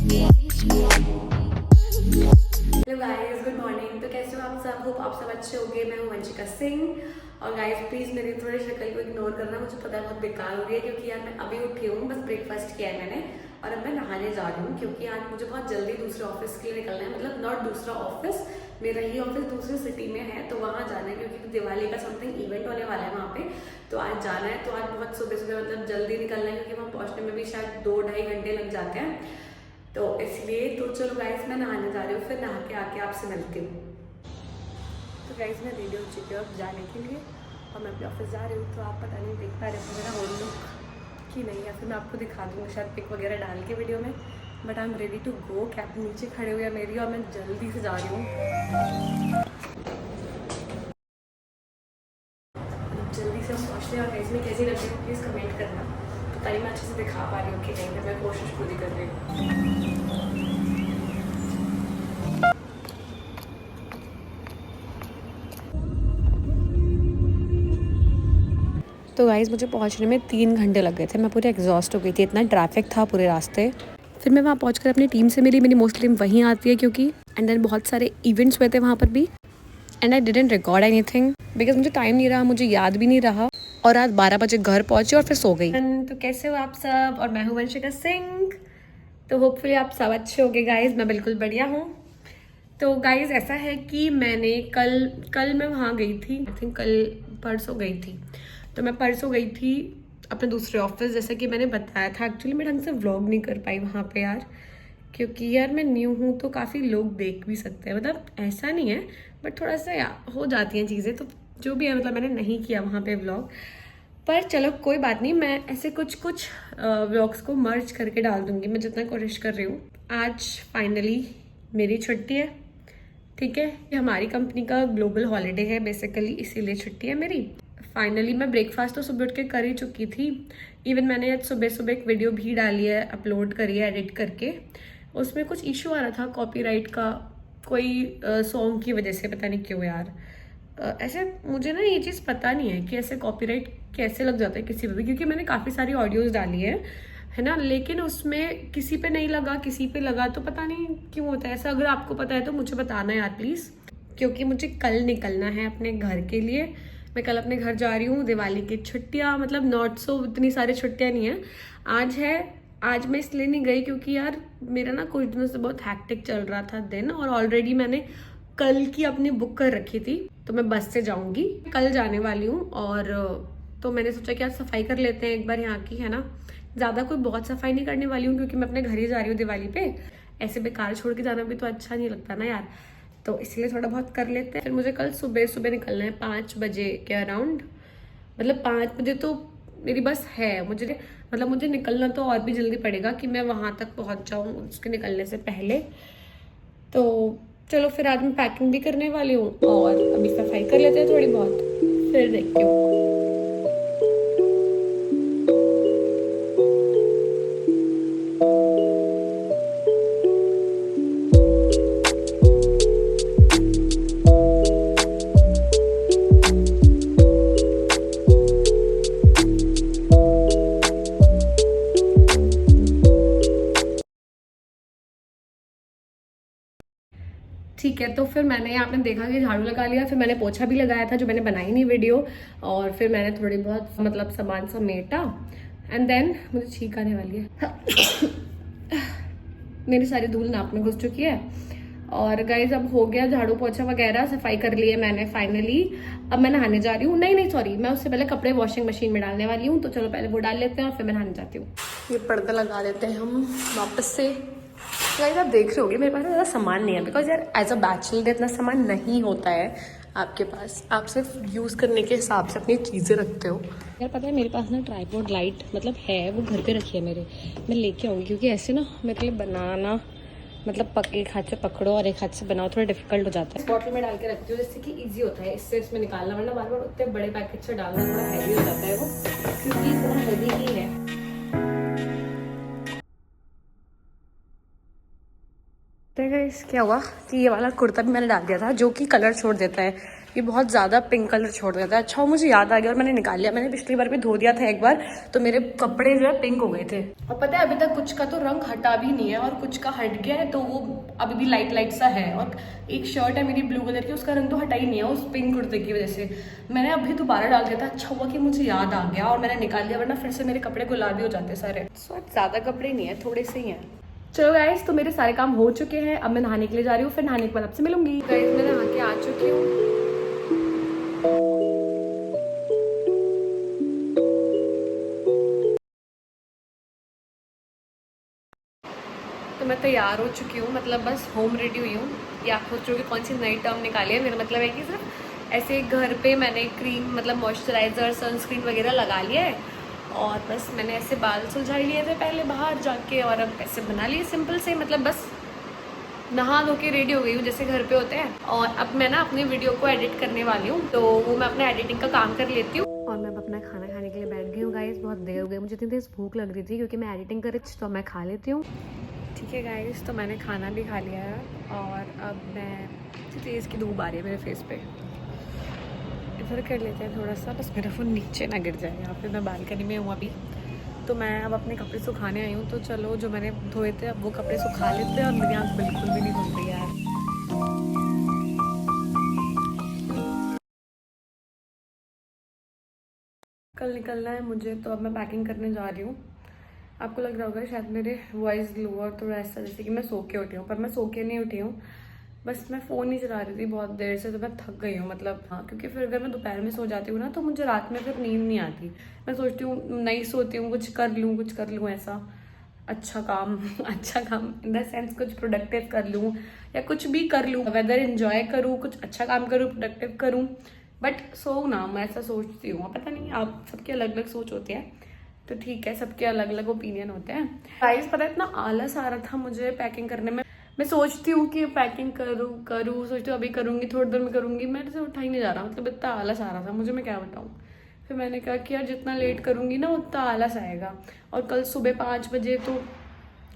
Hello guys, good morning. तो कैसे हो आप सब? होप आप सब अच्छे होंगे। मैं हूँ वंशिका सिंह। और गाइस प्लीज़ मेरी थोड़ी शक्ल को इग्नोर करना, मुझे पता है बहुत बेकार हो रही है क्योंकि यार मैं अभी उठी हूँ, बस ब्रेकफास्ट किया है मैंने और अब मैं नहाने जा रही हूँ क्योंकि आज मुझे बहुत जल्दी दूसरे ऑफिस के लिए निकलना है। मतलब नॉट दूसरा ऑफिस, मेरा ही ऑफिस दूसरी सिटी में है, तो वहाँ जाना है क्योंकि दिवाली का समथिंग इवेंट होने वाला है वहाँ पे। तो आज जाना है, तो आज बहुत सुबह सुबह मतलब जल्दी निकलना है क्योंकि वहाँ पहुँचने में भी शायद 2-2.5 घंटे लग जाते हैं। तो इसलिए तो चलो गाइस मैं नहाने जा रही हूँ, फिर नहा के आके आपसे मिलती हूँ। तो गाइस मैं रेडी हो चुकी हूँ अब जाने के लिए और मैं अपने ऑफिस जा रही हूँ। तो आप पता नहीं देख पा रहे हो मेरा होल लुक कि नहीं, या फिर मैं आपको दिखा दूँगी शायद पिक वगैरह डाल के वीडियो में। But I am ready to go. Cab नीचे खड़े हुए हैं मेरी और मैं जल्दी से जा रही हूँ। जल्दी से पहुँचते हैं और गाइस मैं कैसी लग रही हूँ प्लीज़ कमेंट करना। पता नहीं मैं अच्छे से दिखा पा रही हूँ कि नहीं, फिर मैं कोशिश पूरी कर रही हूँ। तो गाइज़ मुझे पहुंचने में 3 घंटे लग गए थे। मैं पूरी एग्जॉस्ट हो गई थी, इतना ट्रैफिक था पूरे रास्ते। फिर मैं वहाँ पहुंचकर अपनी टीम से मिली। मेरी मोस्टली वहीं आती है क्योंकि एंड देन बहुत सारे इवेंट्स हुए थे वहाँ पर भी। And I didn't record anything because मुझे टाइम नहीं रहा, मुझे याद भी नहीं रहा। और रात 12 बजे घर पहुंची और फिर सो गई। तो कैसे हो आप सब? और मैं हूँ वंशिका सिंह। तो होपफुली आप सब अच्छे होंगे गाइज। मैं बिल्कुल बढ़िया हूँ। तो गाइज ऐसा है कि मैंने कल मैं वहाँ गई थी, आई थिंक कल परसों गई थी। तो मैं परसों गई थी अपने दूसरे ऑफिस, जैसे कि मैंने बताया था। एक्चुअली मैं ढंग से व्लॉग नहीं कर पाई वहाँ पे यार, क्योंकि यार मैं न्यू हूँ तो काफ़ी लोग देख भी सकते हैं। मतलब ऐसा नहीं है, बट थोड़ा सा हो जाती हैं चीज़ें, तो जो भी है मतलब मैंने नहीं किया वहाँ पे व्लॉग। पर चलो कोई बात नहीं, मैं ऐसे कुछ कुछ व्लॉग्स को मर्ज करके डाल दूंगी, मैं जितना कोशिश कर रही हूँ। आज फाइनली मेरी छुट्टी है, ठीक है। ये हमारी कंपनी का ग्लोबल हॉलीडे है बेसिकली, इसीलिए छुट्टी है मेरी। फाइनली मैं ब्रेकफास्ट तो सुबह उठ के कर ही चुकी थी। इवन मैंने आज सुबह सुबह एक वीडियो भी डाली है, अपलोड करी है एडिट करके। उसमें कुछ इशू आ रहा था कॉपीराइट का, कोई सॉन्ग की वजह से, पता नहीं क्यों यार। ऐसे मुझे ना ये चीज़ पता नहीं है कि ऐसे कॉपीराइट कैसे लग जाता है किसी पे भी, क्योंकि मैंने काफ़ी सारी ऑडियोज़ डाली है ना, लेकिन उसमें किसी पे नहीं लगा, किसी पे लगा। तो पता नहीं क्यों होता है ऐसा। अगर आपको पता है तो मुझे बताना यार प्लीज़, क्योंकि मुझे कल निकलना है अपने घर के लिए। मैं कल अपने घर जा रही हूँ। दिवाली की छुट्टियाँ मतलब नॉट सो इतनी सारी छुट्टियाँ नहीं है, आज है। आज मैं इसलिए नहीं गई क्योंकि यार मेरा ना कुछ दिनों से बहुत हैक्टिक चल रहा था दिन, और ऑलरेडी मैंने कल की अपनी बुक कर रखी थी, तो मैं बस से जाऊंगी, कल जाने वाली हूँ। और तो मैंने सोचा कि आज सफाई कर लेते हैं एक बार यहाँ की, है ना। ज़्यादा कोई बहुत सफाई नहीं करने वाली हूँ क्योंकि मैं अपने घर ही जा रही हूँ दिवाली पे। ऐसे बेकार छोड़ के जाना भी तो अच्छा नहीं लगता ना यार, तो इसलिए थोड़ा बहुत कर लेते हैं। फिर मुझे कल सुबह सुबह निकलना है 5 बजे के अराउंड। मतलब 5 बजे तो मेरी बस है। मुझे मतलब मुझे निकलना तो और भी जल्दी पड़ेगा कि मैं वहाँ तक पहुँच जाऊँ उसके निकलने से पहले। तो चलो फिर आज मैं पैकिंग भी करने वाली हूँ और अभी सफाई कर लेते हैं थोड़ी बहुत, फिर देखती हूँ। ठीक है, तो फिर मैंने आपने देखा कि झाड़ू लगा लिया, फिर मैंने पोछा भी लगाया था जो मैंने बनाई नहीं वीडियो, और फिर मैंने थोड़ी बहुत मतलब सामान समेटा। एंड देन मुझे छींक आने वाली है मेरी सारी धूल नाक में घुस चुकी है। और गाइज अब हो गया झाड़ू पोछा वगैरह, सफाई कर ली है मैंने फाइनली। अब मैं नहाने जा रही हूँ। नहीं सॉरी, मैं उससे पहले कपड़े वॉशिंग मशीन में डालने वाली हूँ, तो चलो पहले वो डाल लेते हैं और फिर मैं नहाने जाती हूँ। ये पर्दा लगा देते हैं हम वापस से। गाइस आप देख रहे होगे मेरे पास ज़्यादा सामान नहीं है, बिकॉज यार एज अ बैचलर इतना सामान नहीं होता है आपके पास। आप सिर्फ यूज़ करने के हिसाब से अपनी चीज़ें रखते हो। यार पता है मेरे पास ना ट्राइपॉड लाइट मतलब है, वो घर पे रखी है मेरे, मैं लेके आऊँगी क्योंकि ऐसे ना मेरे लिए बनाना मतलब एक हाथ से पकड़ो और एक हाथ से बनाओ थोड़ा डिफिकल्ट हो जाता है। बॉटल में डाल के रखती हूँ जिससे कि ईजी होता है इससे इसमें निकालना, वरना बार बार उतने बड़े पैकेट से डालना थोड़ा हैवी हो जाता है वो, क्योंकि थोड़ा हैवी ही है। तो गाइस क्या हुआ कि ये वाला कुर्ता भी मैंने डाल दिया था जो कि कलर छोड़ देता है, ये बहुत ज़्यादा पिंक कलर छोड़ देता है। अच्छा, वो मुझे याद आ गया और मैंने निकाल लिया। मैंने पिछली बार भी धो दिया था एक बार, तो मेरे कपड़े जो है पिंक हो गए थे। और पता है अभी तक कुछ का तो रंग हटा भी नहीं है और कुछ का हट गया है, तो वो अभी भी लाइट लाइट सा है। और एक शर्ट है मेरी ब्लू कलर की, उसका रंग तो हटा ही नहीं है उस पिंक कुर्ते की वजह से। मैंने अभी दोबारा डाल दिया था, अच्छा हुआ कि मुझे याद आ गया और मैंने निकाल लिया, वरना फिर से मेरे कपड़े गुलाबी हो जाते सारे। ज़्यादा कपड़े नहीं है, थोड़े से ही हैं। चलो गाइस, तो मेरे सारे काम हो चुके हैं। अब मैं नहाने के लिए जा रही हूँ, फिर नहाने के बाद आपसे मिलूंगी। गाइस, मैं नहा के आ चुकी हूँ। तो मैं तैयार हो चुकी हूँ, मतलब बस होम रेडी हुई हूँ। या आप सोच रहे हो कि कौन सी नई टर्म निकाली है। मेरा मतलब है कि सिर्फ ऐसे घर पे मैंने क्रीम, मतलब मॉइस्चराइज़र, सनस्क्रीन वगैरह लगा लिया है और बस मैंने ऐसे बाल सुलझा लिए थे पहले बाहर जाके, और अब ऐसे बना लिए सिंपल से। मतलब बस नहा धो के रेडी हो गई हूँ जैसे घर पे होते हैं। और अब मैं ना अपनी वीडियो को एडिट करने वाली हूँ, तो वो मैं अपने एडिटिंग का काम कर लेती हूँ। और मैं अब अपना खाना खाने के लिए बैठ गई हूँ गाइस। बहुत देर हो गई, मुझे इतनी देर भूख लग रही थी क्योंकि मैं एडिटिंग कर रही थी, तो मैं खा लेती हूँ। ठीक है गाइस, तो मैंने खाना भी खा लिया है और अब मैं तेज़ की धूप आ रही है मेरे फेस पे। इधर कर लेते हैं थोड़ा सा, बस मेरा फ़ोन नीचे ना गिर जाए। यहाँ पे मैं बालकनी में हूँ अभी, तो मैं अब अपने कपड़े सुखाने आई हूँ। तो चलो, जो मैंने धोए थे अब वो कपड़े सुखा लेते हैं। और मेरी आँख बिल्कुल भी नहीं खुल रही है यार। कल निकलना है मुझे, तो अब मैं पैकिंग करने जा रही हूँ। आपको लग रहा होगा शायद मेरे वॉइस लो और थोड़ा ऐसा जैसे कि मैं सो के उठी हूँ, पर मैं सो के नहीं उठी हूँ। बस मैं फ़ोन ही चला रही थी बहुत देर से, तो मैं थक गई हूँ। मतलब हाँ, क्योंकि फिर अगर मैं दोपहर में सो जाती हूँ ना, तो मुझे रात में फिर नींद नहीं आती। मैं सोचती हूँ नहीं सोती हूँ, कुछ कर लूँ ऐसा अच्छा काम अच्छा काम इन द सेंस कुछ प्रोडक्टिव कर लूँ या कुछ भी कर लूँ, वेदर इंजॉय करूँ, कुछ अच्छा काम करूँ, प्रोडक्टिव करूँ, बट सो ना, मैं ऐसा सोचती हूँ। पता नहीं, आप सबकी अलग अलग सोच होती है, तो ठीक है, सबके अलग अलग ओपिनियन होते हैं। गाइस, पता है इतना आलस आ रहा था मुझे पैकिंग करने में। मैं सोचती हूँ कि पैकिंग करूँ सोचती हूँ अभी करूँगी, थोड़ी देर में करूँगी, मेरे से उठा ही नहीं जा रहा। मतलब इतना आलस आ रहा था मुझे, मैं क्या बताऊँ। फिर मैंने कहा कि यार जितना लेट करूँगी ना उतना आलस आएगा। और कल सुबह 5 बजे तो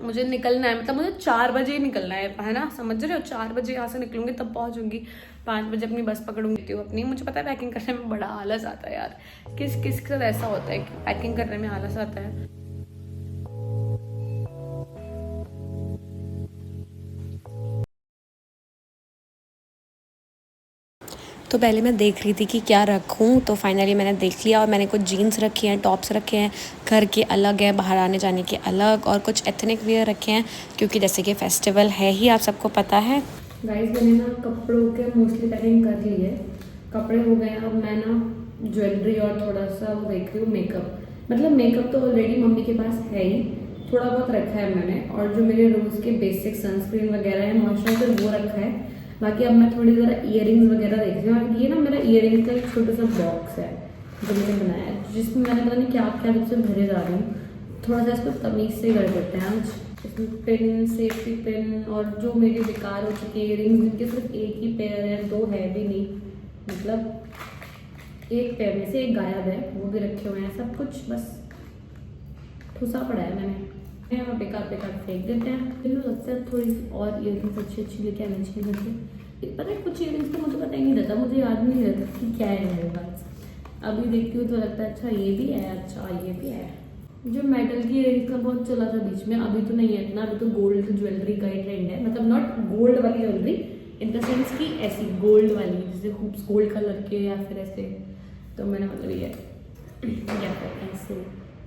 मुझे निकलना है, मतलब मुझे 4 बजे ही निकलना है ना, समझ रहे हो। 4 बजे यहाँ से निकलूंगी तब पहुँचूंगी, 5 बजे अपनी बस पकड़ूंगी अपनी। मुझे पता है पैकिंग करने में बड़ा आलस आता है यार। किस किस के साथ ऐसा होता है कि पैकिंग करने में आलस आता है। तो पहले मैं देख रही थी कि क्या रखूं, तो फाइनली मैंने देख लिया और मैंने कुछ जीन्स रखी हैं, टॉप्स रखे हैं, घर के अलग है, बाहर आने जाने के अलग, और कुछ एथनिक वेयर रखे हैं क्योंकि जैसे कि फेस्टिवल है ही, आप सबको पता है। गाइस, मैंने ना कपड़ों के मोस्टली पैकिंग कर ली है, कपड़े हो गए। अब मैं ना ज्वेलरी और थोड़ा सा वो देख रही हूँ मेकअप। मतलब मेकअप तो ऑलरेडी मम्मी के पास है ही, थोड़ा बहुत रखा है मैंने। और जो मेरे रोज़ के बेसिक सनस्क्रीन वगैरह है, मॉइस्चराइजर, वो रखा है। बाकी अब मैं थोड़ी ज़रा इयरिंग्स वगैरह देख रही हूँ। ये ना मेरा इयरिंग्स का एक छोटा सा बॉक्स है जो मैंने बनाया है, जिसमें मैंने पता नहीं क्या क्या सबसे भरे जा रही हूँ। थोड़ा सा इसको तमीज़ से कर देते हैं आज। इसमें पिन, सेफ्टी पिन, और जो मेरी बेकार हो चुकी इयरिंग्स, जिनके सिर्फ एक ही पेयर है, 2 है भी नहीं, मतलब एक पेयर में से एक गायब है, वो भी रखे हुए हैं। सब कुछ बस ठुसा पड़ा है मैंने, यहाँ बेकार फेंक देते हैं। मुझे लगता है थोड़ी सी और इयरिंग्स अच्छी लेके आनी चाहिए घर से। पता है कुछ इयरिंग्स तो मुझे पता ही नहीं रहता, मुझे याद नहीं रहता कि क्या है मेरे पास। अभी देखती हूँ तो लगता है अच्छा ये भी है, अच्छा ये भी है। जो मेटल की इयरिंग्स का बहुत चला था बीच में, अभी तो नहीं है इतना। अभी तो गोल्ड ज्वेलरी का ही ट्रेंड है, मतलब नॉट गोल्ड वाली ज्वेलरी इन द सेंस की ऐसी गोल्ड वाली, जैसे खूब गोल्ड कलर के या फिर ऐसे। तो मैंने मतलब ये या फिर ऐसे,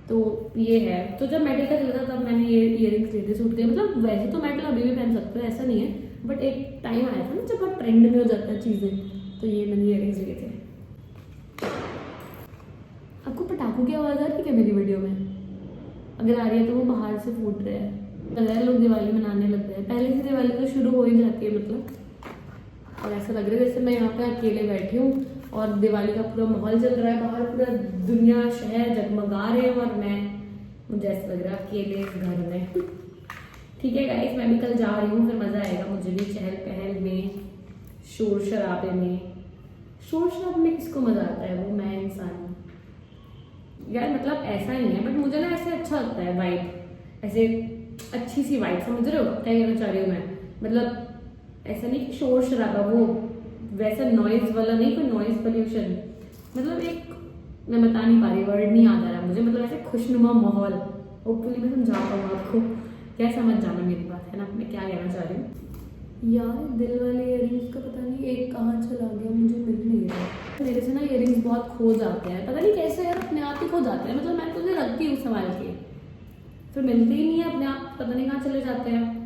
तो ये है। तो जब मेटल का चलता तब मैंने ये इयरिंग्स लेते सूट के। मतलब वैसे तो मेटल अभी भी पहन सकते हो, ऐसा नहीं है, बट एक टाइम आया था ना जब बहुत ट्रेंड में हो जाता है चीज़ें, तो ये मैंने इयरिंग्स लिए थे। आपको पटाखों की आवाज़ आ रही है क्या मेरी वीडियो में? अगर आ रही है तो वो बाहर से फूट रहे हैं। लग रहा है लोग दिवाली मनाने लग गए, पहले से दिवाली तो शुरू हो ही जाती है मतलब। और ऐसा लग रहा है जैसे मैं यहाँ पे अकेले बैठी हूँ और दिवाली का पूरा माहौल चल रहा है, बाहर पूरा दुनिया शहर जगमगा रहे हैं और मुझे ऐसा लग रहा है अकेले घर में। ठीक है गाइस, मैं भी कल जा रही हूँ, फिर मज़ा आएगा मुझे भी चहल पहल में, शोर शराबे में। शोर शराबे में किसको मज़ा आता है, वो मैं इंसान हूँ यार। मतलब ऐसा नहीं है, बट मुझे ना ऐसे अच्छा लगता है वाइब, ऐसे अच्छी सी वाइब, समझ रहे हो क्या कहना चाह रही हूँ मैं। मतलब ऐसा नहीं कि शोर शराबा, वो वैसा नॉइज वाला नहीं, कोई नॉइज पोल्यूशन, मतलब एक, मैं बता नहीं पा रही, वर्ड नहीं याद आ रहा मुझे, मतलब ऐसे खुशनुमा माहौल। होपफुली मैं समझा पाऊँ आपको, क्या समझ जाना मेरी बात है ना, मैं क्या कहना चाह रही हूँ। यार दिल वाले इयरिंग्स का पता नहीं एक कहाँ चला गया, मुझे मिल नहीं रहा। मेरे से ना इयरिंग्स बहुत खो जाते हैं, पता नहीं कैसे यार, अपने आप ही खो जाते हैं, मतलब मैं तो उन्हें रखती हूँ संभाल के, फिर मिलते ही नहीं है अपने आप, पता नहीं कहाँ चले जाते हैं।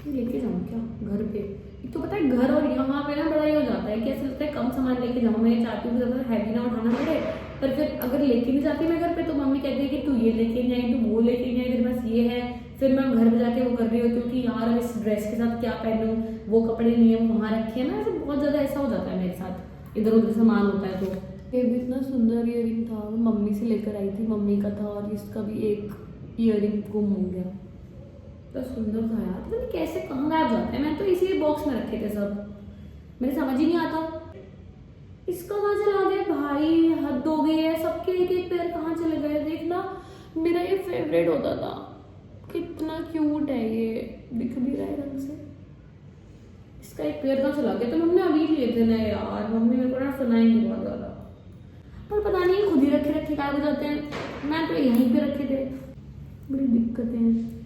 लेके जाऊँ क्या घर पे? एक तो पता है घर और यहाँ पे ना बड़ा ही हो जाता है कि ऐसा लगता है कम सामान लेके जाऊँ। मैं ये चाहती हूँ ज़्यादा हैवी ना उठाना पड़े, पर फिर अगर लेके नहीं जाती मैं घर पे तो मम्मी कहती है कि तू ये लेके नहीं आई, तू वो लेके नहीं आई, तेरे पास ये है। फिर मैं घर पे जाके वो कर रही होती हूँ कि यार अब इस ड्रेस के साथ क्या पहनूँ, वो कपड़े नहीं है वहाँ रखे हैं ना, ऐसे बहुत ज़्यादा ऐसा हो जाता है मेरे साथ, इधर उधर सामान होता है। तो ये भी इतना सुंदर ईयरिंग था, मम्मी से लेकर आई थी, मम्मी का था, और इसका भी एक ईयरिंग गुम हो गया। तो सुंदर था यार, पता नहीं कैसे कहाँ गायब जाते हैं। मैं तो इसी बॉक्स में रखे थे सब, मेरे समझ ही नहीं आता इसका कहाँ चला गया भाई, हद हो गई है। सबके एक एक पैर कहाँ चले गए, देखना मेरा ये फेवरेट होता था, कितना क्यूट है ये, दिख भी रहा है रंग से। इसका एक पैर कहाँ चला गया, तो मम्मी अभी लिए थे ना यार, मम्मी मेरे को ना सुनाएंगी बहुत ज्यादा, पर पता नहीं खुद ही रखे रखे गायब हो जाते हैं। मैं तो यहीं पे रखे थे, बड़ी दिक्कतें हैं।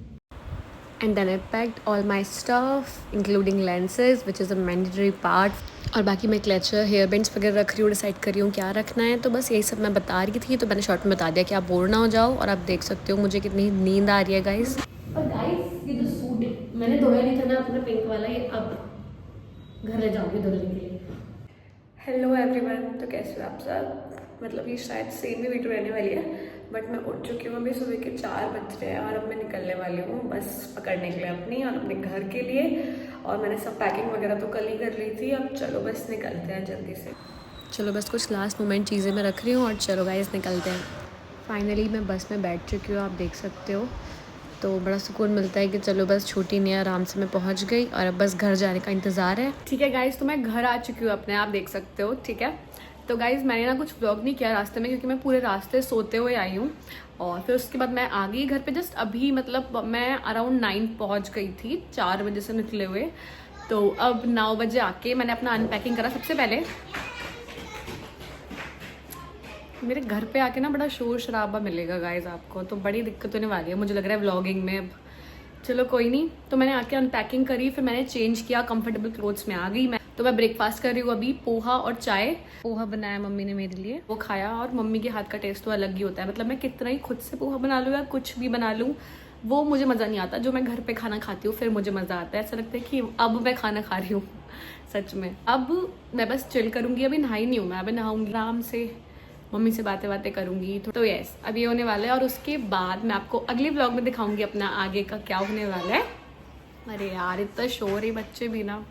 And then I packed all my stuff including lenses which is a mandatory part, और बाकी मैं क्लचर, हेयर बैंड्स वगैरह रख रही हूँ, डिसाइड कर रही हूँ क्या रखना है। तो बस यही सब मैं बता रही थी, तो मैंने शॉर्ट में बता दिया कि आप बोर ना हो जाओ। और आप देख सकते हो मुझे कितनी नींद आ रही है गाइस। और गाइस ये जो सूट मैंने धोया नहीं था ना अपना पिंक वाला, ये अब घर ले जाऊँगी धोने के लिए। हेलो एवरीवन, तो कैसे हो आप सब? मतलब ये शायद सेम ही वीडियो रहने वाली है, बट मैं उठ चुकी हूँ, अभी सुबह के 4 बज रहे हैं और अब मैं निकलने वाली हूँ बस पकड़ने के लिए अपनी और अपने घर के लिए। और मैंने सब पैकिंग वगैरह तो कल ही कर ली थी, अब चलो बस निकलते हैं जल्दी से। चलो बस कुछ लास्ट मोमेंट चीज़ें मैं रख रही हूँ और चलो गाइस निकलते हैं। फाइनली मैं बस में बैठ चुकी हूँ, आप देख सकते हो, तो बड़ा सुकून मिलता है कि चलो बस छूटी नहीं है, आराम से मैं पहुंच गई और अब बस घर जाने का इंतज़ार है। ठीक है गाइस, तो मैं घर आ चुकी हूँ अपने, आप देख सकते हो। ठीक है, तो गाइस मैंने ना कुछ व्लॉग नहीं किया रास्ते में, क्योंकि मैं पूरे रास्ते सोते हुए आई हूँ। और फिर उसके बाद मैं आ गई घर पे जस्ट अभी, मतलब मैं अराउंड 9 पहुँच गई थी, 4 बजे से निकले हुए। तो अब 9 बजे आके मैंने अपना अनपैकिंग करा। सबसे पहले मेरे घर पे आके ना बड़ा शोर शराबा मिलेगा गाइज आपको, तो बड़ी दिक्कत होने वाली है मुझे लग रहा है व्लॉगिंग में। अब चलो कोई नहीं, तो मैंने आके अनपैकिंग करी, फिर मैंने चेंज किया, कंफर्टेबल क्लोथ्स में आ गई मैं। तो मैं ब्रेकफास्ट कर रही हूँ अभी, पोहा और चाय। पोहा बनाया मम्मी ने मेरे लिए, वो खाया, और मम्मी के हाथ का टेस्ट तो अलग ही होता है। मतलब मैं कितना ही खुद से पोहा बना लूँ या कुछ भी बना लूँ, वो मुझे मज़ा नहीं आता। जो मैं घर पे खाना खाती हूँ फिर मुझे मज़ा आता है, ऐसा लगता है कि अब मैं खाना खा रही हूँ सच में। अब मैं बस चिल करूँगी, अभी नहाई नहीं हूँ मैं, अभी नहाऊंगी आराम से, मम्मी से बातें करूंगी। तो यस, अब ये होने वाला है, और उसके बाद मैं आपको अगले व्लॉग में दिखाऊंगी अपना आगे का क्या होने वाला है। अरे यार इतना शोर है, बच्चे भी ना।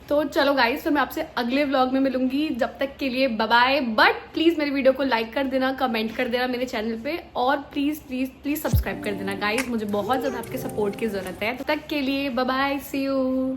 तो चलो गाइस, फिर मैं आपसे अगले व्लॉग में मिलूंगी, जब तक के लिए बाय बाय। बट प्लीज मेरी वीडियो को लाइक कर देना, कमेंट कर देना मेरे चैनल पे, और प्लीज प्लीज प्लीज सब्सक्राइब कर देना गाइस, मुझे बहुत ज्यादा आपके सपोर्ट की जरूरत है। तब तक के लिए बाय बाय, सी यू।